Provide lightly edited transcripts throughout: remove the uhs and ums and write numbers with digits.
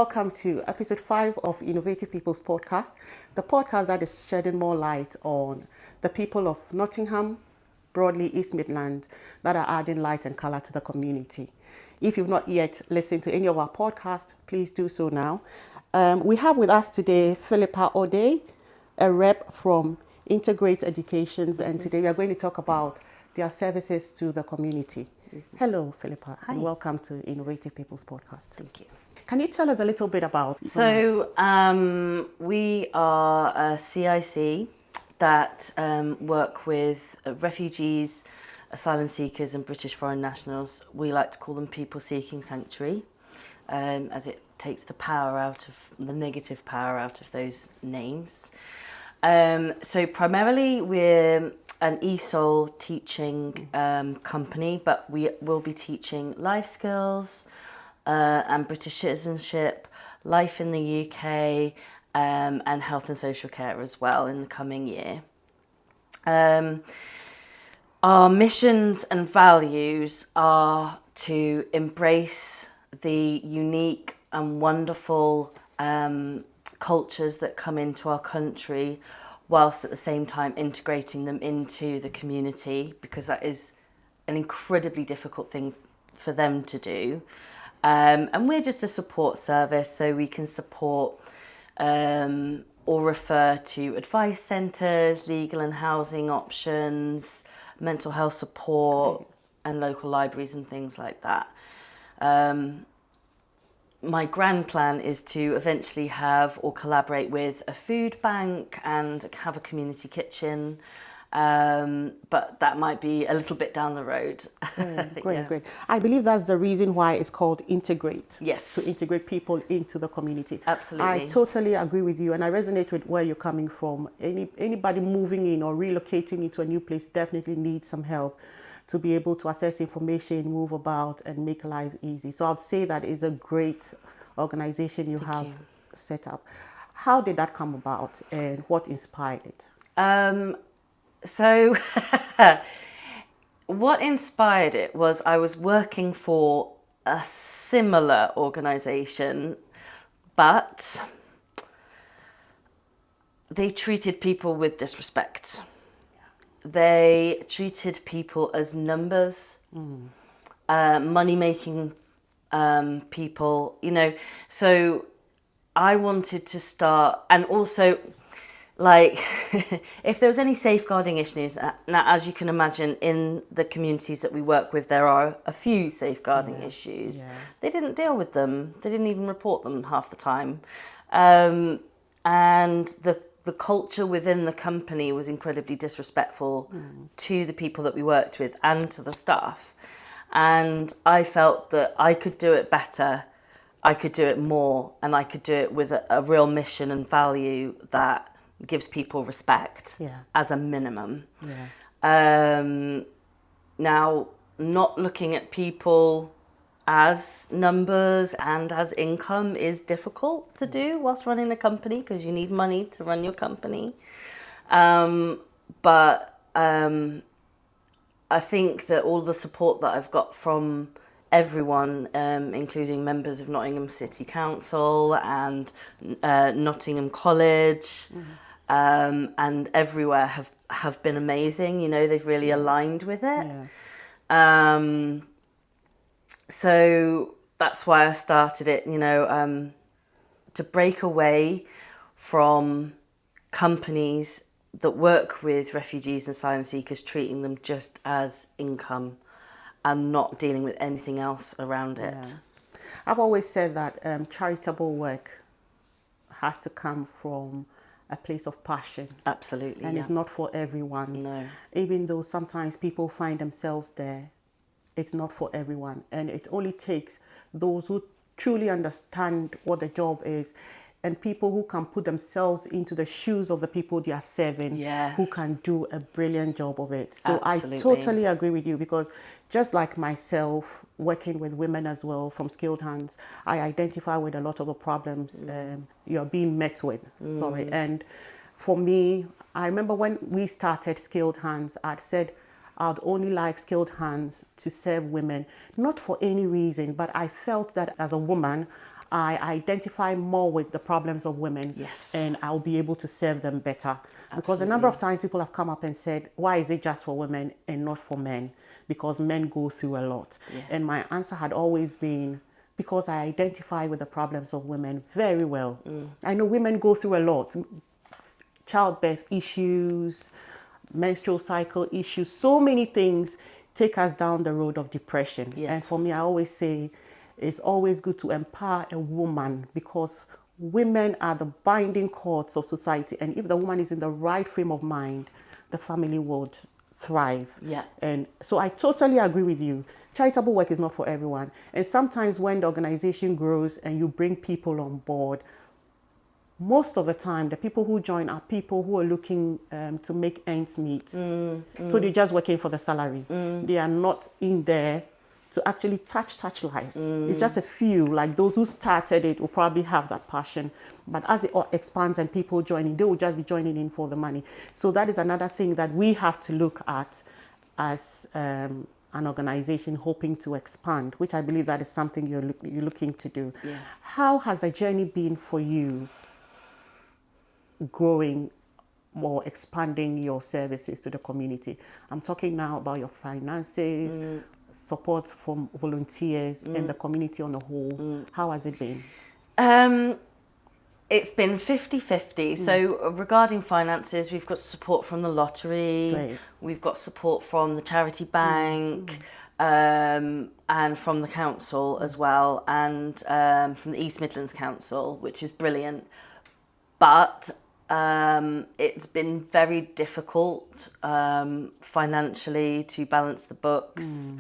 welcome to episode 5 of Innovative People's Podcast, the podcast that is shedding more light on the people of Nottingham, broadly East Midlands, that are adding light and colour to the community. If you've not yet listened to any of our podcasts, please do so now. We have with us today Philippa Ode, a rep from Integrate Educations, and today we are going to talk about their services to the community. Hello, Philippa, and welcome to Innovative People's Podcast. Thank you. Can you tell us a little bit about? So we are a CIC that work with refugees, asylum seekers and British foreign nationals. We like to call them people seeking sanctuary, as it takes the power out of, the negative power out of those names. So primarily we're an ESOL teaching company, but we will be teaching life skills, and British citizenship, life in the UK, and health and social care as well in the coming year. Our missions and values are to embrace the unique and wonderful cultures that come into our country, whilst at the same time integrating them into the community, because that is an incredibly difficult thing for them to do. And we're just a support service, so we can support or refer to advice centres, legal and housing options, mental health support, and local libraries and things like that. My grand plan is to eventually have or collaborate with a food bank and have a community kitchen. But that might be a little bit down the road. Great. I believe that's the reason why it's called Integrate. Yes. To integrate people into the community. Absolutely. I totally agree with you, and I resonate with where you're coming from. Anybody moving in or relocating into a new place definitely needs some help to be able to access information, move about, and make life easy. So I'd say that is a great organization you have set up. How did that come about, and what inspired it? So what inspired it was I was working for a similar organisation, but they treated people with disrespect. They treated people as numbers, money-making people, you know. So I wanted to start, and also, like, if there was any safeguarding issues, now as you can imagine, in the communities that we work with, there are a few safeguarding issues. They didn't deal with them. They didn't even report them half the time. And the culture within the company was incredibly disrespectful to the people that we worked with and to the staff. And I felt that I could do it better, I could do it more, and I could do it with a real mission and value that gives people respect as a minimum. Now, not looking at people as numbers and as income is difficult to do whilst running a company, because you need money to run your company. But I think that all the support that I've got from everyone, including members of Nottingham City Council and Nottingham College, and everywhere have been amazing. You know, they've really aligned with it. So that's why I started it, you know, to break away from companies that work with refugees and asylum seekers, treating them just as income and not dealing with anything else around it. I've always said that charitable work has to come from a place of passion. Absolutely. And it's not for everyone. No. Even though sometimes people find themselves there, it's not for everyone. And it only takes those who truly understand what the job is, and people who can put themselves into the shoes of the people they are serving, who can do a brilliant job of it. So absolutely. I totally agree with you, because just like myself, working with women as well from Skilled Hands, I identify with a lot of the problems you're being met with. And for me, I remember when we started Skilled Hands, I'd said I'd only like Skilled Hands to serve women, not for any reason, but I felt that as a woman, I identify more with the problems of women, Yes. and I'll be able to serve them better. Because a number of times people have come up and said, why is it just for women and not for men? Because men go through a lot. And my answer had always been, because I identify with the problems of women very well. I know women go through a lot. Childbirth issues, menstrual cycle issues, so many things take us down the road of depression. Yes. And for me, I always say it's always good to empower a woman, because women are the binding cords of society. And if the woman is in the right frame of mind, the family would thrive. Yeah. And so I totally agree with you. Charitable work is not for everyone. And sometimes when the organization grows and you bring people on board, most of the time, the people who join are people who are looking to make ends meet. So they're just working for the salary. They are not in there to actually touch lives. It's just a few, like those who started it will probably have that passion. But as it expands and people join in, they will just be joining in for the money. So that is another thing that we have to look at as an organization hoping to expand, which I believe that is something you're looking to do. Yeah. How has the journey been for you, growing or expanding your services to the community? I'm talking now about your finances, support from volunteers and the community on a whole. How has it been? It's been 50-50. So regarding finances, we've got support from the lottery. Great. We've got support from the charity bank, and from the council as well, and from the East Midlands Council, which is brilliant. But it's been very difficult financially to balance the books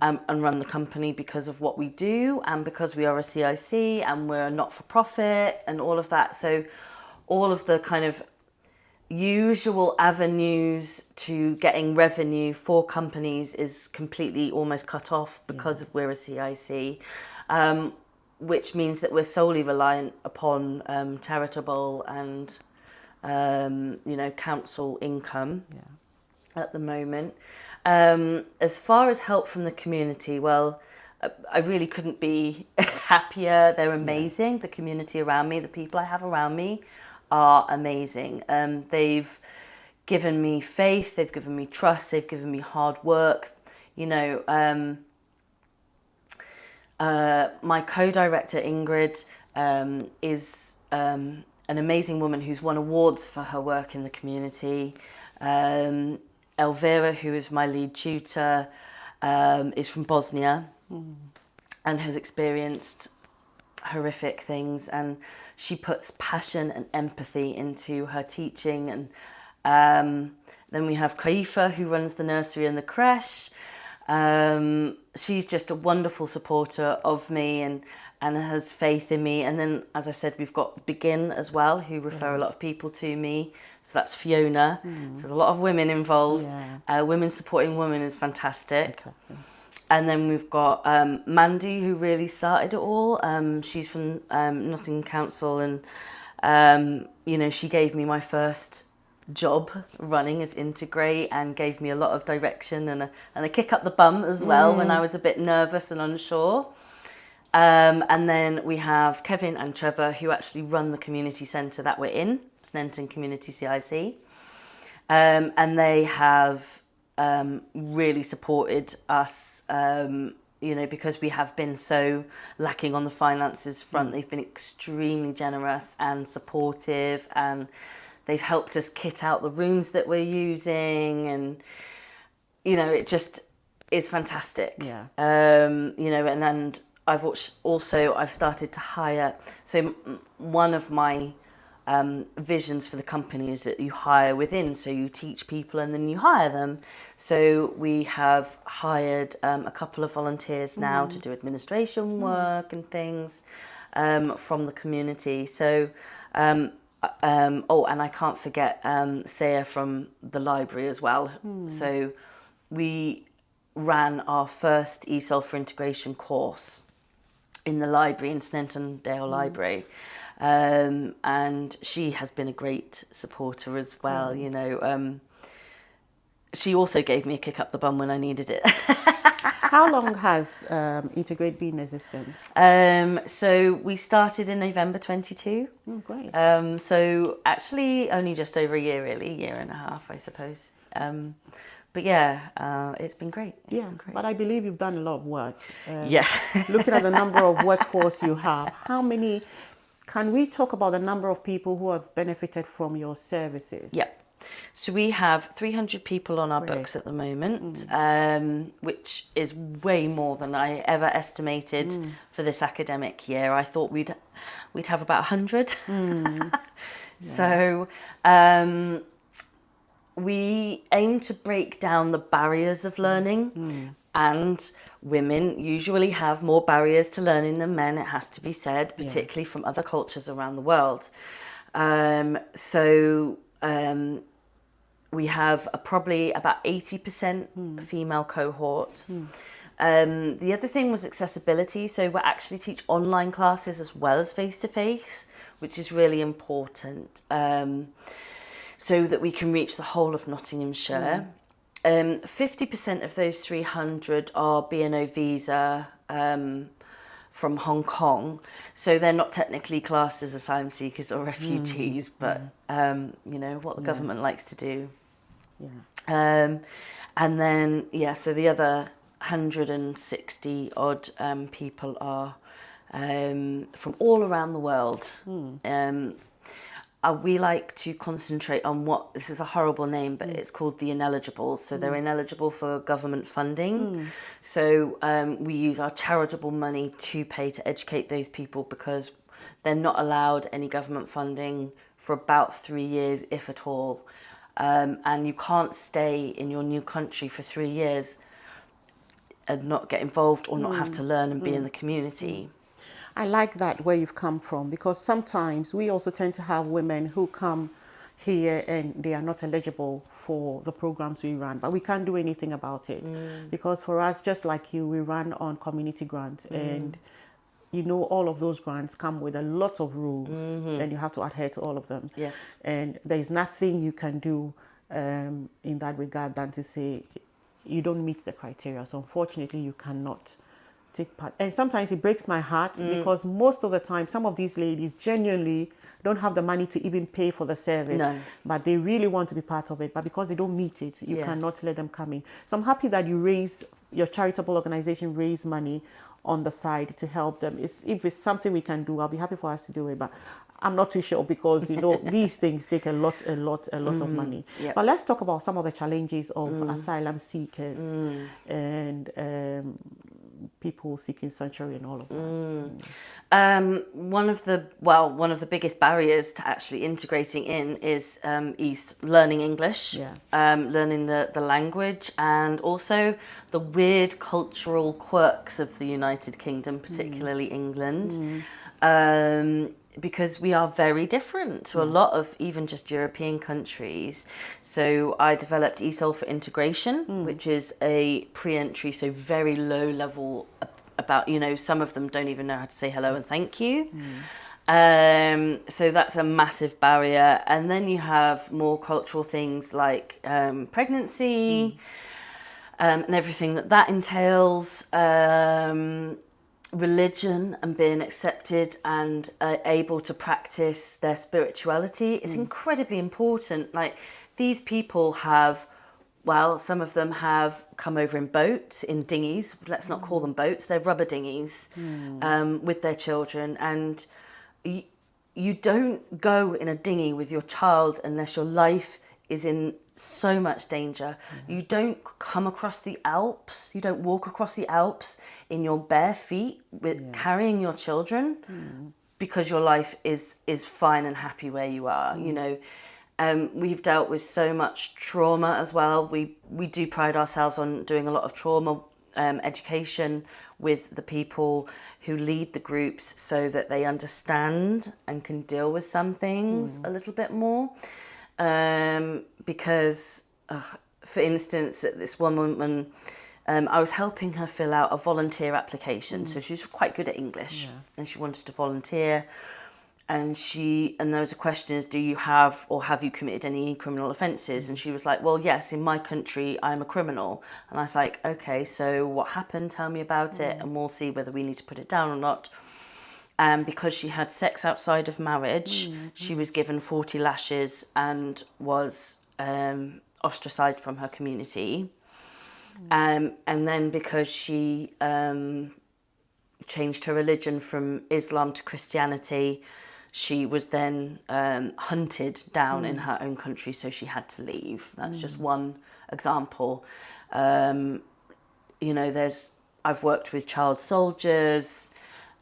and run the company because of what we do, and because we are a CIC and we're a not-for-profit and all of that. So all of the kind of usual avenues to getting revenue for companies is completely almost cut off because of we're a CIC. Which means that we're solely reliant upon charitable and council income at the moment. As far as help from the community, well, I really couldn't be happier. They're amazing. The community around me, the people I have around me are amazing. They've given me faith, they've given me trust, they've given me hard work. My co-director Ingrid is an amazing woman who's won awards for her work in the community. Elvira, who is my lead tutor, is from Bosnia and has experienced horrific things, and she puts passion and empathy into her teaching. And then we have Kaifa, who runs the nursery and the creche. She's just a wonderful supporter of me and has faith in me. And then, as I said, we've got Begin as well, who refer a lot of people to me. So that's Fiona. So there's a lot of women involved. Women supporting women is fantastic. Exactly. And then we've got Mandy, who really started it all. She's from Nottingham Council, and she gave me my first job running as Integrate, and gave me a lot of direction and a kick up the bum as well when I was a bit nervous and unsure. And then we have Kevin and Trevor, who actually run the community centre that we're in, Sneinton Community CIC. And they have really supported us, because we have been so lacking on the finances front. They've been extremely generous and supportive, and they've helped us kit out the rooms that we're using, and it just is fantastic. And I've started to hire. So one of my visions for the company is that you hire within, so you teach people and then you hire them. So we have hired a couple of volunteers now to do administration work and things from the community. So and I can't forget Saya from the library as well. So we ran our first ESOL for integration course in the library, in Sneinton Dale Library. And she has been a great supporter as well. She also gave me a kick up the bum when I needed it. How long has Integrate been in existence? So we started in November 22. Oh, great. So actually only just over a year, really, year and a half, I suppose. But yeah, it's been great. It's been great. But I believe you've done a lot of work. Yeah. Looking at the number of workforce you have, how many? Can we talk about the number of people who have benefited from your services? Yeah. So we have 300 people on our Great. books at the moment, which is way more than I ever estimated for this academic year. I thought we'd have about 100. So we aim to break down the barriers of learning, and women usually have more barriers to learning than men, it has to be said, particularly from other cultures around the world. We have probably about 80% female cohort. The other thing was accessibility. So we actually teach online classes as well as face-to-face, which is really important, so that we can reach the whole of Nottinghamshire. 50% of those 300 are B&O visa from Hong Kong, so they're not technically classed as asylum seekers or refugees, but you know what the government likes to do. And then so the other 160 odd people are from all around the world. We like to concentrate on this is a horrible name, but it's called the ineligibles. So they're ineligible for government funding. So we use our charitable money to pay to educate those people, because they're not allowed any government funding for about 3 years, if at all. And you can't stay in your new country for 3 years and not get involved or not have to learn and be in the community. I like that where you've come from, because sometimes we also tend to have women who come here and they are not eligible for the programs we run, but we can't do anything about it because for us, just like you, we run on community grants, and you know, all of those grants come with a lot of rules and you have to adhere to all of them. Yes. And there's nothing you can do in that regard than to say you don't meet the criteria. So unfortunately, you cannot take part. And sometimes it breaks my heart because most of the time, some of these ladies genuinely don't have the money to even pay for the service, but they really want to be part of it. But because they don't meet it, you cannot let them come in. So I'm happy that your charitable organization raise money on the side to help them. If it's something we can do, I'll be happy for us to do it. But I'm not too sure because, you know, these things take a lot of money. Yep. But let's talk about some of the challenges of asylum seekers and people seeking sanctuary and all of that. One of the biggest barriers to actually integrating in is learning English, learning the language, and also the weird cultural quirks of the United Kingdom, particularly England. Because we are very different to a lot of even just European countries. So I developed ESOL for integration, which is a pre-entry, so very low level, about, you know, some of them don't even know how to say hello and thank you. So that's a massive barrier. And then you have more cultural things like pregnancy and everything that entails. Religion and being accepted and able to practice their spirituality is incredibly important. Like, these people have, some of them have come over in boats, in dinghies. Let's not call them boats, they're rubber dinghies, with their children. And you don't go in a dinghy with your child unless your life is in so much danger. You don't come across the Alps, you don't walk across the Alps in your bare feet with carrying your children because your life is fine and happy where you are. You know, we've dealt with so much trauma as well. We do pride ourselves on doing a lot of trauma education with the people who lead the groups so that they understand and can deal with some things a little bit more. Because, for instance, this one woman, I was helping her fill out a volunteer application. So she was quite good at English and she wanted to volunteer. there was a question is, do you have or have you committed any criminal offences? And she was like, well, yes, in my country, I'm a criminal. And I was like, okay, so what happened? Tell me about it, and we'll see whether we need to put it down or not. And because she had sex outside of marriage, she was given 40 lashes and was ostracised from her community. And then because she changed her religion from Islam to Christianity, she was then hunted down in her own country, so she had to leave. That's just one example. I've worked with child soldiers,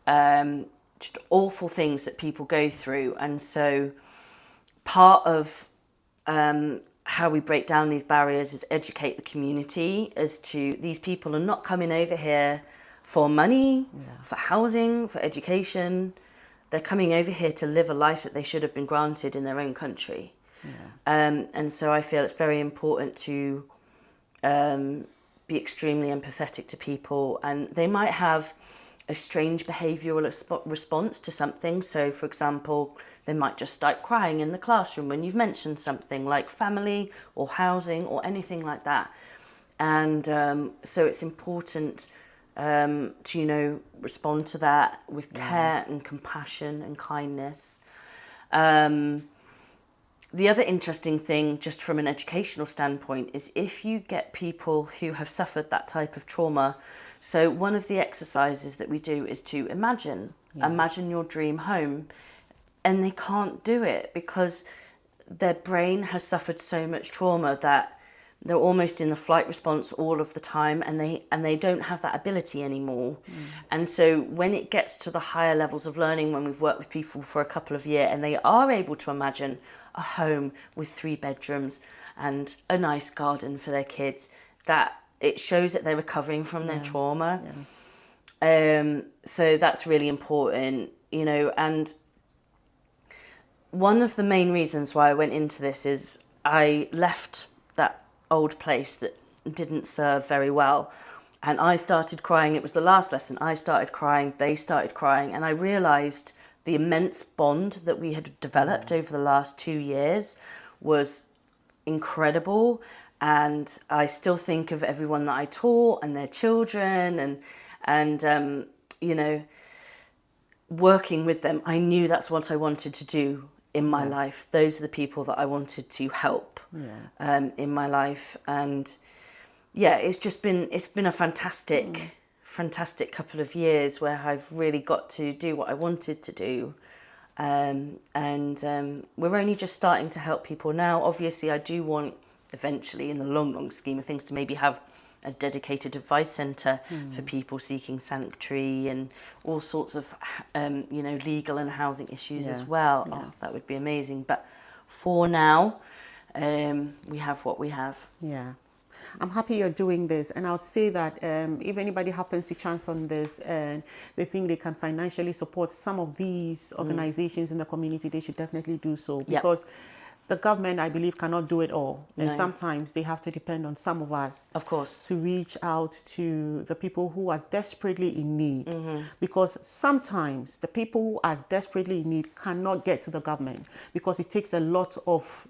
just awful things that people go through. And so part of how we break down these barriers is educate the community as to these people are not coming over here for money, for housing, for education. They're coming over here to live a life that they should have been granted in their own country. And so I feel it's very important to be extremely empathetic to people, and they might have a strange behavioural response to something. So, for example, they might just start crying in the classroom when you've mentioned something like family or housing or anything like that. And so it's important to, respond to that with care and compassion and kindness. The other interesting thing, just from an educational standpoint, is if you get people who have suffered that type of trauma. So one of the exercises that we do is to imagine your dream home, and they can't do it because their brain has suffered so much trauma that they're almost in the flight response all of the time, and they don't have that ability anymore. And so when it gets to the higher levels of learning, when we've worked with people for a couple of years and they are able to imagine a home with 3 bedrooms and a nice garden for their kids, that it shows that they're recovering from their trauma. So that's really important, and one of the main reasons why I went into this is I left that old place that didn't serve very well, and I started crying. It was the last lesson. I started crying, they started crying, and I realised the immense bond that we had developed over the last 2 years was incredible. And I still think of everyone that I taught and their children, and working with them. I knew that's what I wanted to do in my life. Those are the people that I wanted to help in my life. And it's been a fantastic couple of years where I've really got to do what I wanted to do. And we're only just starting to help people now. Obviously, I do want eventually, in the long scheme of things, to maybe have a dedicated advice centre for people seeking sanctuary and all sorts of, legal and housing issues as well. Oh, that would be amazing. But for now, we have what we have. Yeah. I'm happy you're doing this, and I would say that if anybody happens to chance on this and they think they can financially support some of these organizations in the community, they should definitely do so, because the government, I believe, cannot do it all. And sometimes they have to depend on some of us, of course, to reach out to the people who are desperately in need. Because sometimes the people who are desperately in need cannot get to the government because it takes a lot of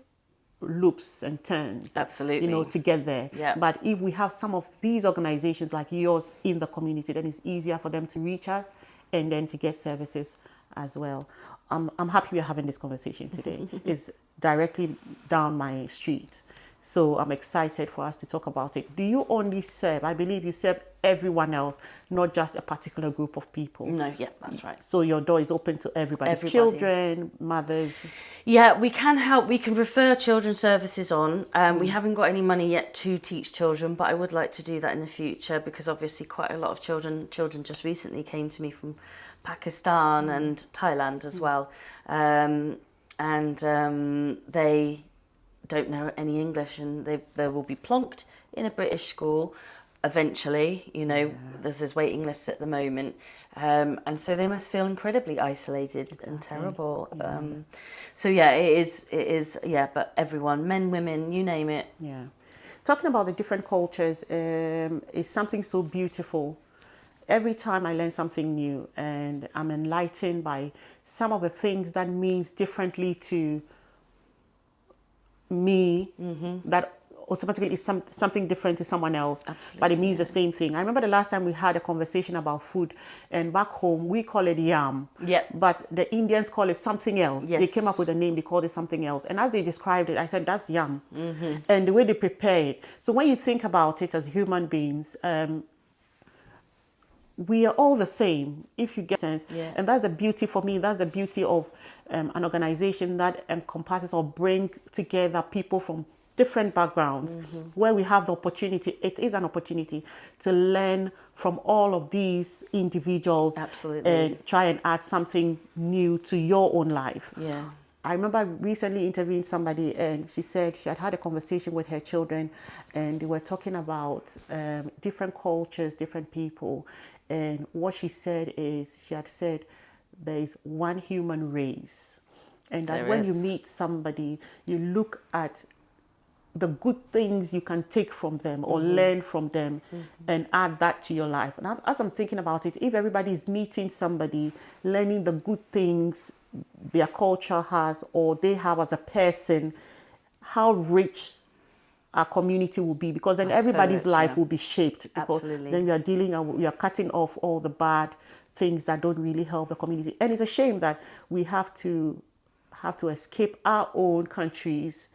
loops and turns, absolutely, to get there. But if we have some of these organizations like yours in the community, then it's easier for them to reach us and then to get services as well. I'm happy we're having this conversation today. It's directly down my street, so I'm excited for us to talk about it. Do you only serve, I believe you serve everyone else, not just a particular group of people? No, that's right. So your door is open to everybody. Children, mothers? Yeah, we can help. We can refer children's services on. We haven't got any money yet to teach children, but I would like to do that in the future, because obviously quite a lot of children just recently came to me from Pakistan and Thailand as well. They don't know any English, and they will be plonked in a British school eventually. There's waiting lists at the moment, and so they must feel incredibly isolated and terrible. It is but everyone, men, women, you name it. Talking about the different cultures is something so beautiful. every time I learn something new and I'm enlightened by some of the things that means differently to me, that automatically is something different to someone else, but it means the same thing. I remember the last time we had a conversation about food, and back home we call it yam, but the Indians call it something else. They came up with a name, they called it something else, and as they described it, I said that's yam. And the way they prepare it, so when you think about it as human beings, we are all the same, if you get sense. And that's the beauty for me. That's the beauty of an organization that encompasses or bring together people from different backgrounds, where we have the opportunity. It is an opportunity to learn from all of these individuals. And try and add something new to your own life. I remember recently interviewing somebody, and she said she had a conversation with her children, and they were talking about different cultures, different people. And what she said is, she had said, there is one human race. And that when you meet somebody, you look at the good things you can take from them or learn from them and add that to your life. And as I'm thinking about it, if everybody is meeting somebody, learning the good things their culture has or they have as a person, how rich our community will be, because then everybody's life will be shaped, because then we are cutting off all the bad things that don't really help the community. And it's a shame that we have to escape our own countries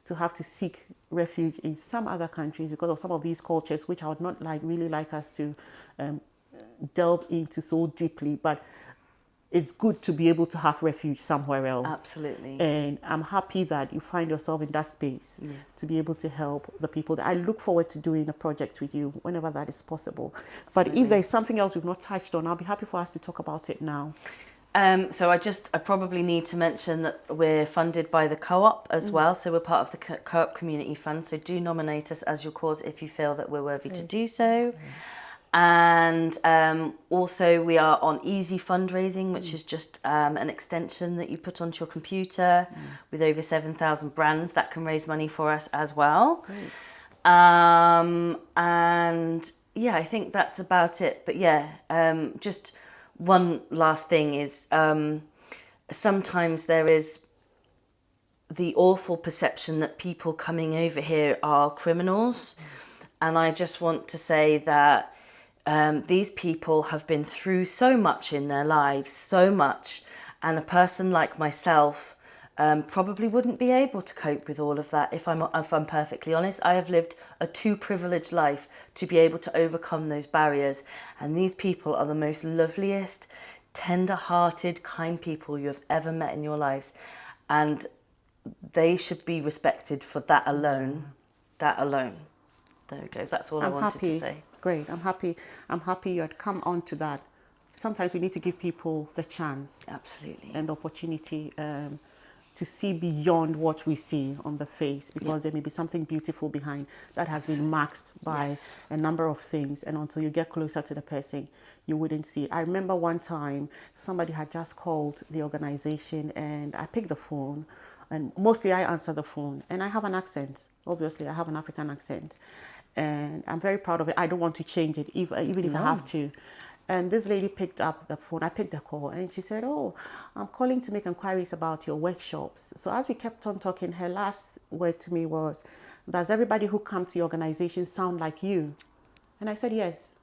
to have to seek refuge in some other countries because of some of these cultures, which I would not really like us to delve into so deeply. But it's good to be able to have refuge somewhere else. And I'm happy that you find yourself in that space to be able to help the people. I look forward to doing a project with you whenever that is possible. But if there's something else we've not touched on, I'll be happy for us to talk about it now. So I probably need to mention that we're funded by the co-op as well. So we're part of the co-op community fund. So do nominate us as your cause if you feel that we're worthy to do so. And also we are on Easy Fundraising, which is just an extension that you put onto your computer with over 7,000 brands that can raise money for us as well. And yeah, I think that's about it. But yeah, just one last thing is sometimes there is the awful perception that people coming over here are criminals. And I just want to say that these people have been through so much in their lives, so much. And a person like myself probably wouldn't be able to cope with all of that. If I'm perfectly honest, I have lived a too privileged life to be able to overcome those barriers. And these people are the most loveliest, tender-hearted, kind people you have ever met in your lives. And they should be respected for that alone. That alone. There we go. That's all I wanted to say. Great. I'm happy you had come on to that. Sometimes we need to give people the chance. And the opportunity to see beyond what we see on the face, because there may be something beautiful behind that has been masked by a number of things, and until you get closer to the person, you wouldn't see it. I remember one time somebody had just called the organization, and I picked the phone, and mostly I answer the phone, and I have an accent. Obviously, I have an African accent, and I'm very proud of it. I don't want to change it, even if I have to. And this lady picked up the phone. I picked the call, and she said, "Oh, I'm calling to make inquiries about your workshops." So as we kept on talking, her last word to me was, "Does everybody who comes to your organization sound like you?" And I said, "Yes.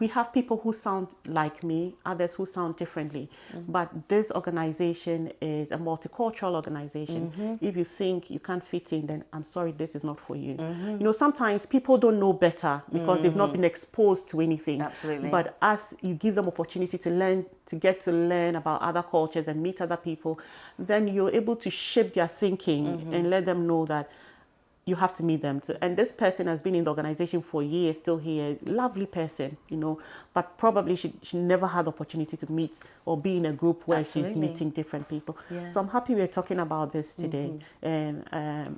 We have people who sound like me, others who sound differently. But this organization is a multicultural organization. If you think you can't fit in, then I'm sorry, this is not for you." You know, sometimes people don't know better because they've not been exposed to anything. But as you give them opportunity to get to learn about other cultures and meet other people, then you're able to shape their thinking and let them know that you have to meet them. And this person has been in the organization for years, still here, lovely person, you know, but probably she never had the opportunity to meet or be in a group where she's meeting different people. So I'm happy we're talking about this today, and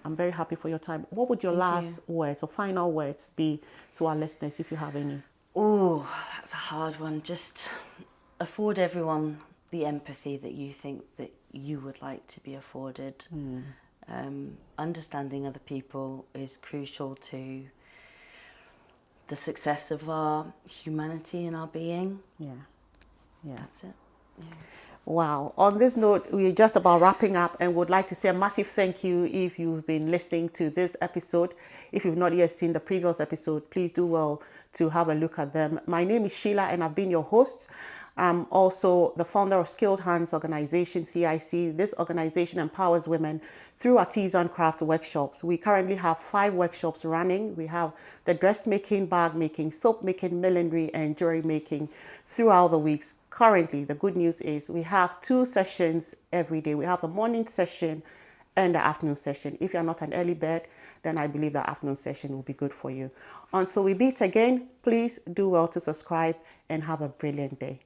I'm very happy for your time. What would your last words or final words be to our listeners, if you have any? Oh, that's a hard one. Just afford everyone the empathy that you think that you would like to be afforded. Understanding other people is crucial to the success of our humanity and our being. Yeah. That's it. Yeah. Wow. On this note, we're just about wrapping up and would like to say a massive thank you if you've been listening to this episode. If you've not yet seen the previous episode, please do well to have a look at them. My name is Sheila and I've been your host. I'm also the founder of Skilled Hands Organization, CIC. This organization empowers women through artisan craft workshops. We currently have 5 workshops running. We have the dressmaking, bag making, soap making, millinery, and jewelry making throughout the weeks. Currently, the good news is we have 2 sessions every day. We have the morning session and the afternoon session. If you're not an early bird, then I believe the afternoon session will be good for you. Until we meet again, please do well to subscribe and have a brilliant day.